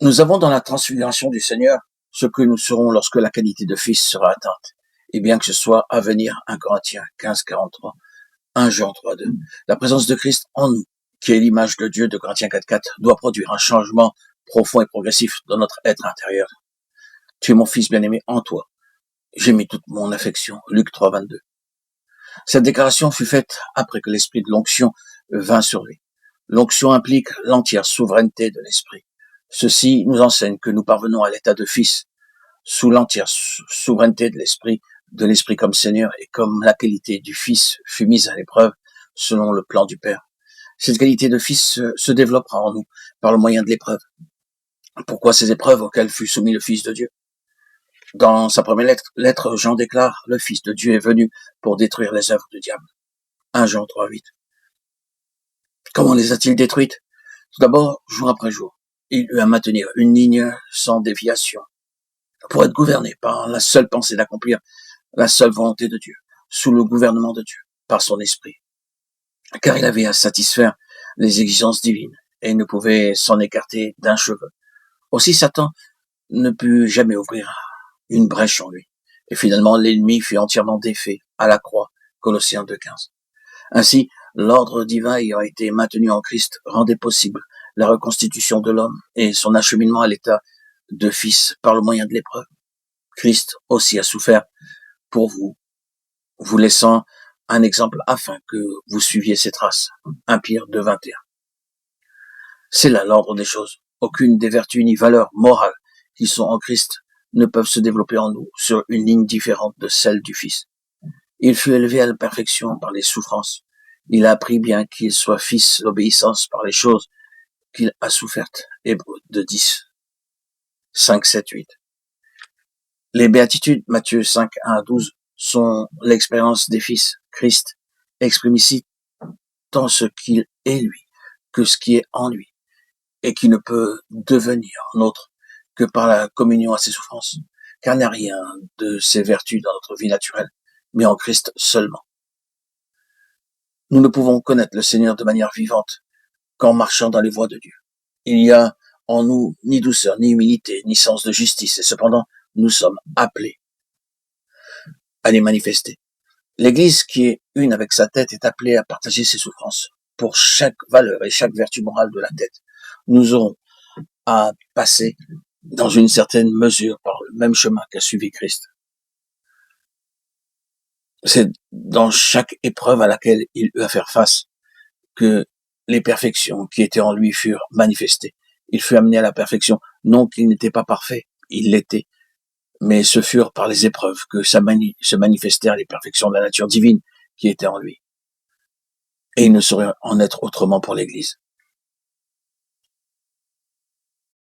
Nous avons dans la transfiguration du Seigneur ce que nous serons lorsque la qualité de fils sera atteinte. Et bien que ce soit à venir, 1 Corinthiens 15, 43, 1 Jean 3, 2, la présence de Christ en nous, qui est l'image de Dieu de Corinthiens 4, doit produire un changement profond et progressif dans notre être intérieur. Tu es mon fils bien-aimé, en toi j'ai mis toute mon affection. Luc 3, 22. Cette déclaration fut faite après que l'esprit de l'onction vint sur lui. L'onction implique l'entière souveraineté de l'esprit. Ceci nous enseigne que nous parvenons à l'état de fils sous l'entière souveraineté de l'esprit comme Seigneur, et comme la qualité du fils fut mise à l'épreuve selon le plan du Père. Cette qualité de fils se développera en nous par le moyen de l'épreuve. Pourquoi ces épreuves auxquelles fut soumis le Fils de Dieu? Dans sa première lettre, Jean déclare: le Fils de Dieu est venu pour détruire les œuvres du diable. 1 Jean 3, 8. Comment les a-t-il détruites? Tout d'abord, jour après jour, il eut à maintenir une ligne sans déviation pour être gouverné par la seule pensée d'accomplir la seule volonté de Dieu, sous le gouvernement de Dieu, par son esprit. Car il avait à satisfaire les exigences divines et ne pouvait s'en écarter d'un cheveu. Aussi Satan ne put jamais ouvrir une brèche en lui. Et finalement, l'ennemi fut entièrement défait à la croix, Colossiens 2, 15. Ainsi, l'ordre divin ayant été maintenu en Christ rendait possible la reconstitution de l'homme et son acheminement à l'état de fils par le moyen de l'épreuve. Christ aussi a souffert pour vous, vous laissant un exemple afin que vous suiviez ses traces. 1 Pierre 2, 21. C'est là l'ordre des choses. Aucune des vertus ni valeurs morales qui sont en Christ ne peuvent se développer en nous sur une ligne différente de celle du Fils. Il fut élevé à la perfection par les souffrances. Il a appris, bien qu'il soit fils, l'obéissance par les choses qu'il a souffertes. Hébreux 2, 5, 7, 8. Les béatitudes, Matthieu 5, 1 à 12, sont l'expérience des fils. Christ exprime ici tant ce qu'il est lui que ce qui est en lui, et qui ne peut devenir nôtre que par la communion à ses souffrances, car il n'y a rien de ces vertus dans notre vie naturelle, mais en Christ seulement. Nous ne pouvons connaître le Seigneur de manière vivante qu'en marchant dans les voies de Dieu. Il n'y a en nous ni douceur, ni humilité, ni sens de justice, et cependant nous sommes appelés à les manifester. L'Église, qui est une avec sa tête, est appelée à partager ses souffrances. Pour chaque valeur et chaque vertu morale de la tête, nous aurons à passer dans une certaine mesure par le même chemin qu'a suivi Christ. C'est dans chaque épreuve à laquelle il eut à faire face que les perfections qui étaient en lui furent manifestées. Il fut amené à la perfection, non qu'il n'était pas parfait, il l'était, mais ce furent par les épreuves que se manifestèrent les perfections de la nature divine qui était en lui. Et il ne saurait en être autrement pour l'Église.